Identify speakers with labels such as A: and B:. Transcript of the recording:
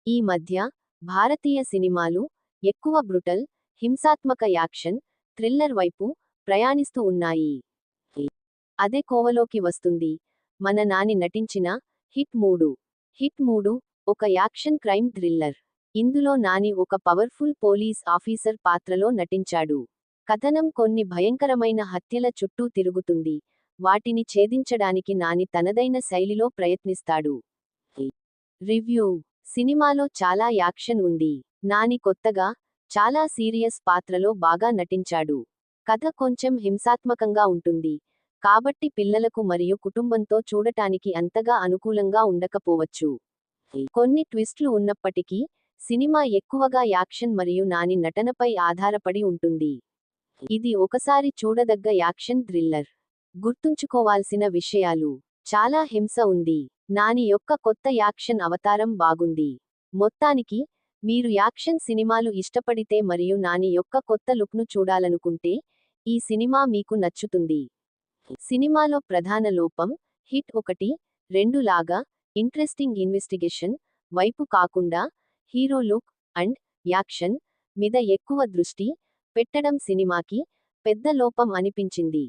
A: ఈ మధ్య భారతీయ సినిమాలు ఎక్కువ బ్రుటల్, హింసాత్మక యాక్షన్, థ్రిల్లర్ వైపు ప్రయాణిస్తూ ఉన్నాయి. అదే కోవలోకి వస్తుంది మన నాని నటించిన హిట్ 3. హిట్ 3 ఒక యాక్షన్ క్రైమ్ థ్రిల్లర్. ఇందులో నాని ఒక పవర్ఫుల్ పోలీస్ ఆఫీసర్ పాత్రలో నటించాడు. కథనం కొన్ని భయంకరమైన హత్యల చుట్టూ తిరుగుతుంది. వాటిని ఛేదించడానికి నాని తనదైన శైలిలో ప్రయత్నిస్తాడు. రివ్యూ: సినిమాలో చాలా యాక్షన్ ఉంది. నాని కొత్తగా, చాలా సీరియస్ పాత్రలో బాగా నటించాడు. కథ కొంచెం హింసాత్మకంగా ఉంటుంది. కాబట్టి పిల్లలకు మరియు కుటుంబంతో చూడటానికి అంతగా అనుకూలంగా ఉండకపోవచ్చు. కొన్ని ట్విస్ట్లు ఉన్నప్పటికీ, సినిమా ఎక్కువగా యాక్షన్ మరియు నాని నటనపై ఆధారపడి ఉంటుంది. ఇది ఒకసారి చూడదగ్గ యాక్షన్ థ్రిల్లర్. గుర్తుంచుకోవాల్సిన విషయాలు: చాలా హింస ఉంది. నాని యొక్క కొత్త యాక్షన్ అవతారం బాగుంది. మొత్తానికి, మీరు యాక్షన్ సినిమాలు ఇష్టపడితే మరియు నాని యొక్క కొత్త లుక్ను చూడాలనుకుంటే, ఈ సినిమా మీకు నచ్చుతుంది. సినిమాలో ప్రధాన లోపం, హిట్ 1, 2 లాగా ఇంట్రెస్టింగ్ ఇన్వెస్టిగేషన్ వైపు కాకుండా, హీరో లుక్ అండ్ యాక్షన్ మీద ఎక్కువ దృష్టి పెట్టడం సినిమాకి పెద్ద లోపం అనిపించింది.